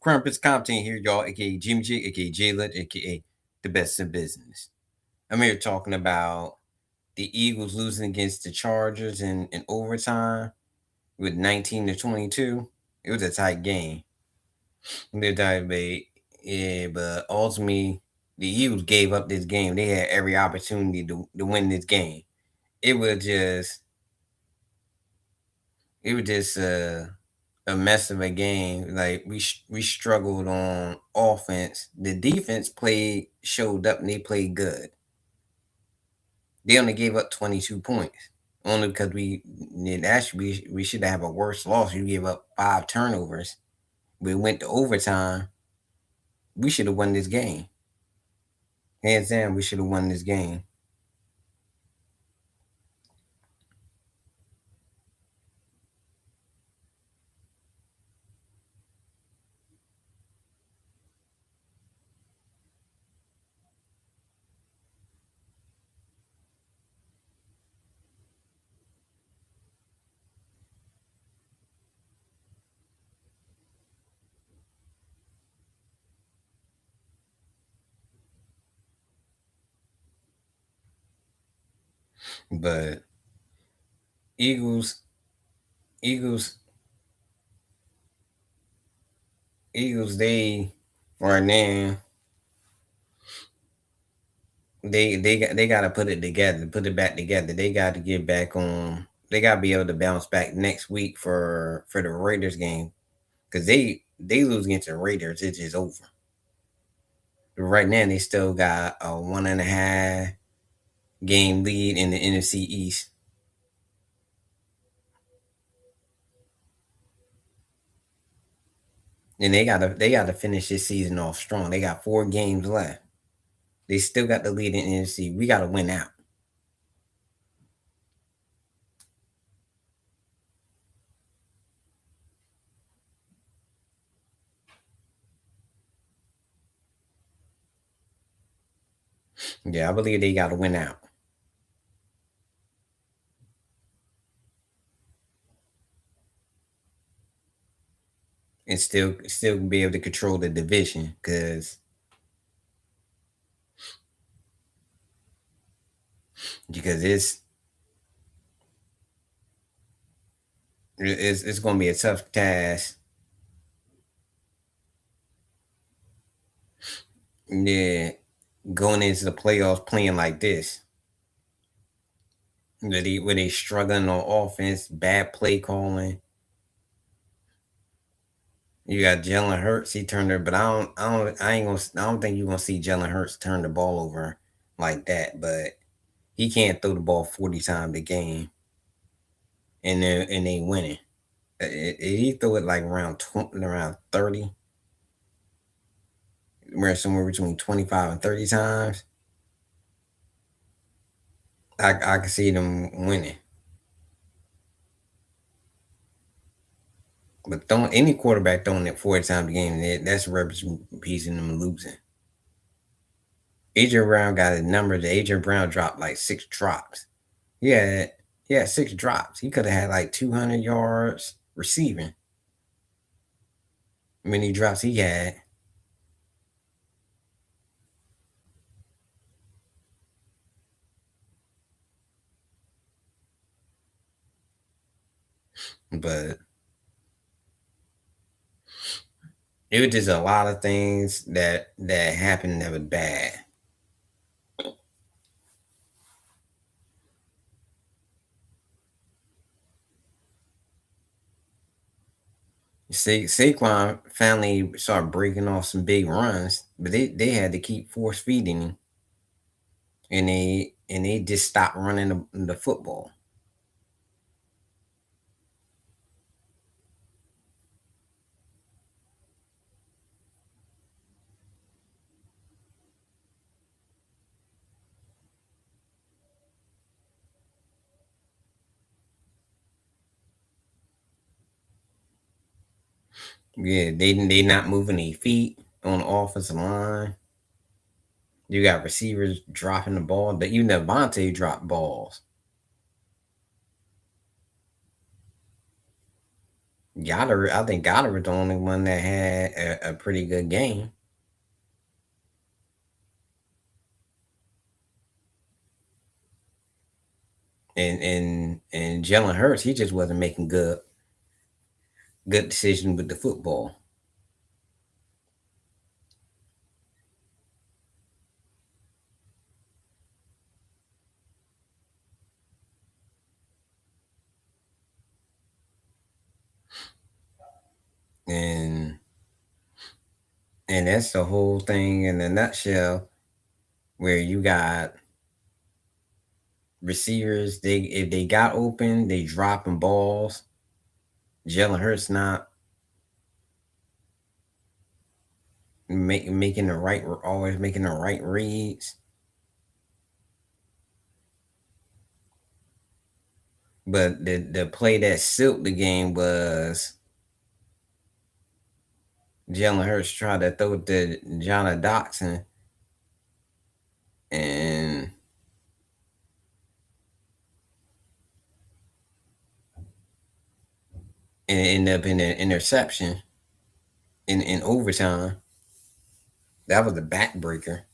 Crumpets Compton here, y'all, aka Jimmy J, aka Jalen, aka the best in business. I'm here talking about the Eagles losing against the Chargers in overtime with 19-22. It was a tight game. Yeah, but ultimately the Eagles gave up this game. They had every opportunity to win this game. It was just it was just a mess of a game. Like we struggled on offense. The defense showed up and they played good. They only gave up 22 points. Only because we should have a worse loss. You gave up 5 turnovers. We went to overtime. We should have won this game. Hands down, we should have won this game. But Eagles, Eagles, Eagles, they right now they got to put it together, put it back together. They got to get back on. They got to be able to bounce back next week for the Raiders game because they lose against the Raiders, it's just over. But right now, they still got a 1.5 game lead in the NFC East, and they gotta finish this season off strong. They got 4 games left. They still got the lead in the NFC. We got to win out. Yeah, I believe they got to win out and still be able to control the division because it's going to be a tough task. Yeah, going into the playoffs playing like this, where they struggling on offense, bad play calling. You got Jalen Hurts. He turned it, but I don't think you're gonna see Jalen Hurts turn the ball over like that. But he can't throw the ball 40 times a game, and they winning. He threw it like around 30, where somewhere between 25 and 30 times. I can see them winning. But throwing any quarterback throwing it 40 times a game, that's a representation of them losing. AJ Brown got a number. The AJ Brown dropped like 6 drops. Yeah, he had 6 drops. He could have had like 200 yards receiving. Many drops he had. But it was just a lot of things that happened that was bad. Saquon finally started breaking off some big runs, but they had to keep force feeding him, and they just stopped running the football. Yeah, they not moving their feet on the offensive line. You got receivers dropping the ball. But even Devontae dropped balls. Goddard, I think Goddard was the only one that had a pretty good game. And Jalen Hurts, he just wasn't making good decisions with the football. And and that's the whole thing in a nutshell, where you got receivers, they if they got open, they dropping balls. Jalen Hurts not making the right, always making the right reads. But the play that sealed the game was Jalen Hurts tried to throw it to John Dotson, and it ended up in an interception in overtime. That was a backbreaker.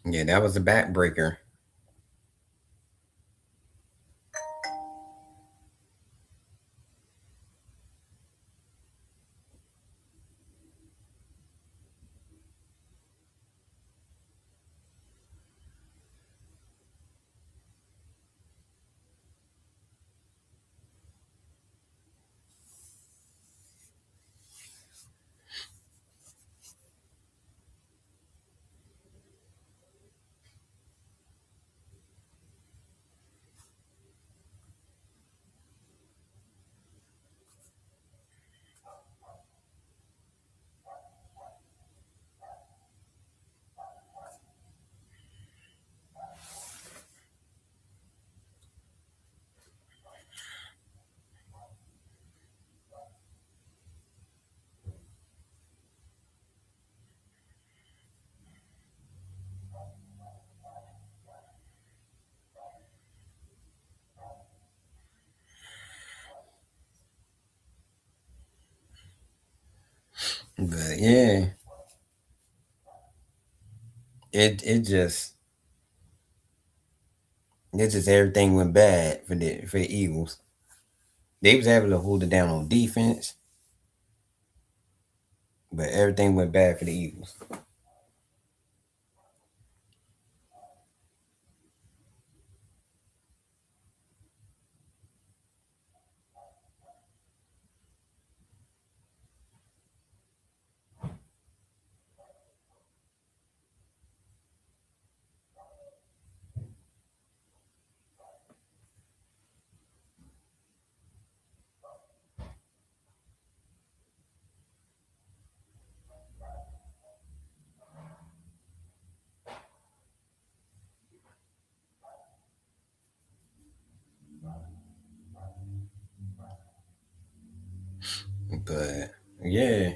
Yeah, that was a backbreaker. But yeah, it just everything went bad for the Eagles. They was able to hold it down on defense, but everything went bad for the Eagles. But yeah,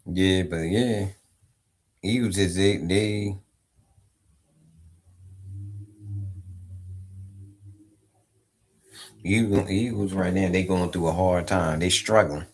but Eagles is they Eagles right now, they going through a hard time. They struggling.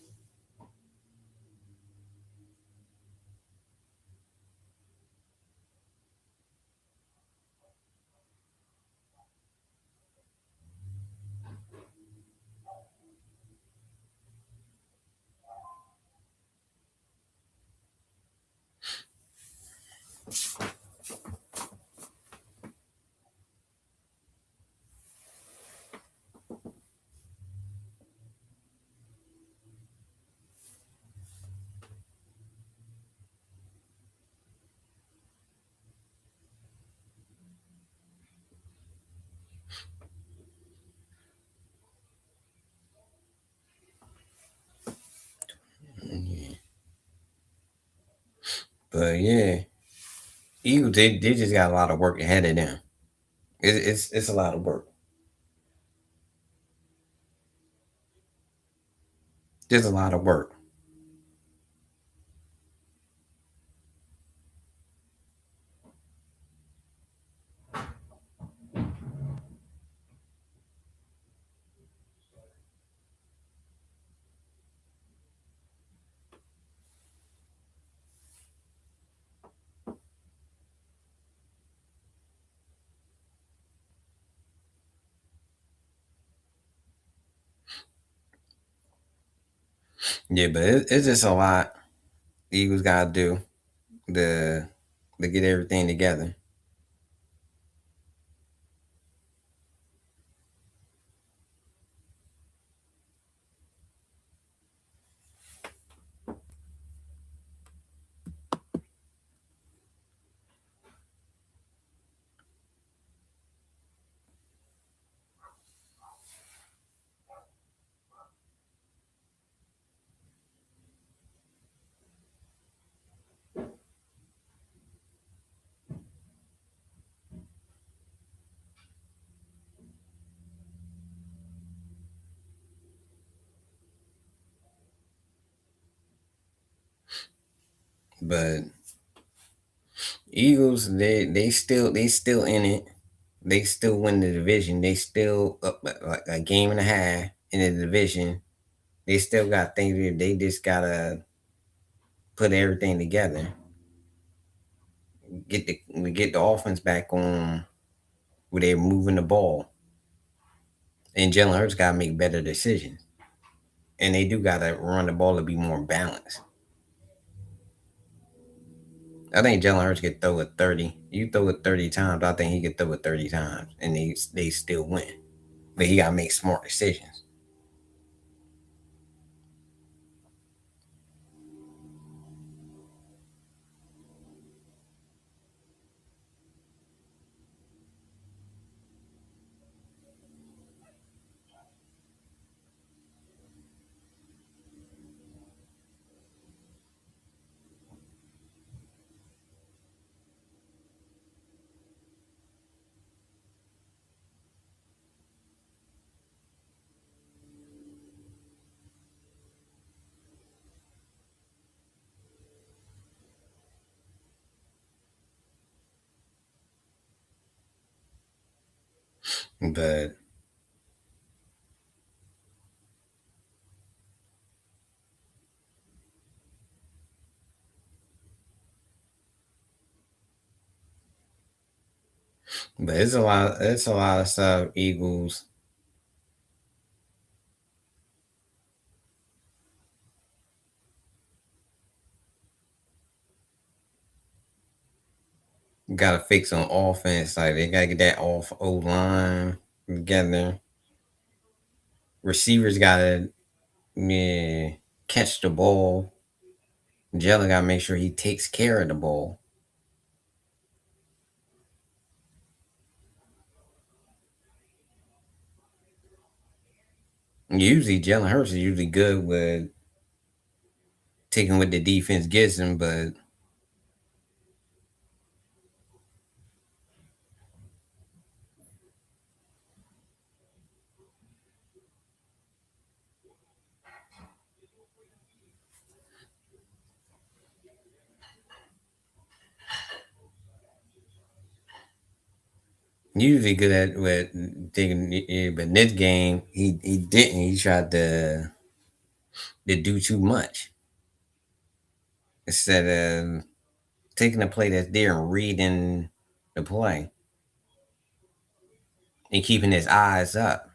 But yeah, Eagles they just got a lot of work ahead of them. It's a lot of work. There's a lot of work. Yeah, but it's just a lot the Eagles gotta do to to get everything together. But Eagles, they still in it. They still win the division. They still up like a game and a half in the division. They still got things. They just gotta put everything together. Get the offense back on where they're moving the ball. And Jalen Hurts gotta make better decisions. And they do gotta run the ball to be more balanced. I think Jalen Hurts could throw it 30. You throw it 30 times, I think he could throw it 30 times and they still win. But he gotta make smart decisions. But it's a lot of stuff Eagles gotta fix on offense. Like they gotta get that off O line together. Receivers gotta, yeah, catch the ball. Jalen gotta make sure he takes care of the ball. Usually Jalen Hurts is usually good with taking what the defense gives him, usually good at with taking. But in this game, he didn't. He tried to do too much instead of taking the play that's there and reading the play and keeping his eyes up.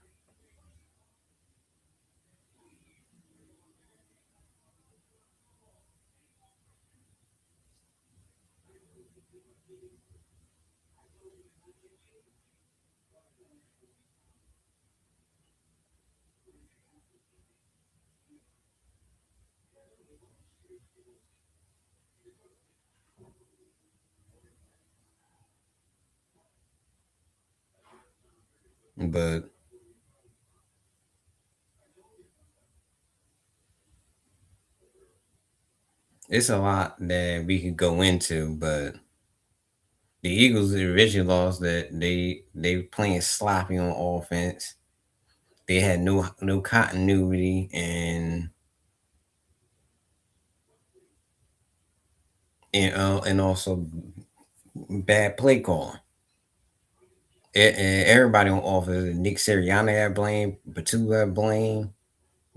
But it's a lot that we could go into. But the Eagles originally lost that they were playing sloppy on offense. They had no continuity, and and also bad play calling. Everybody on offense, Nick Sirianni got blame, Batu got blame,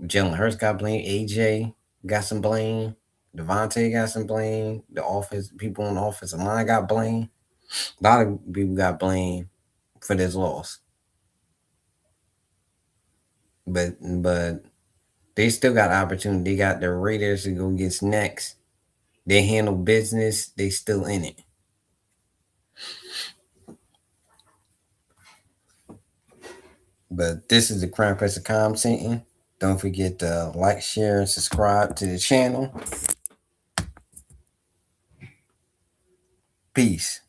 Jalen Hurts got blame, AJ got some blame, Devontae got some blame, the offense people on the offensive line got blame. A lot of people got blame for this loss. But they still got opportunity. They got the Raiders to go get next. They handle business. They still in it. But this is the Crime Press commenting. Don't forget to like, share, and subscribe to the channel. Peace.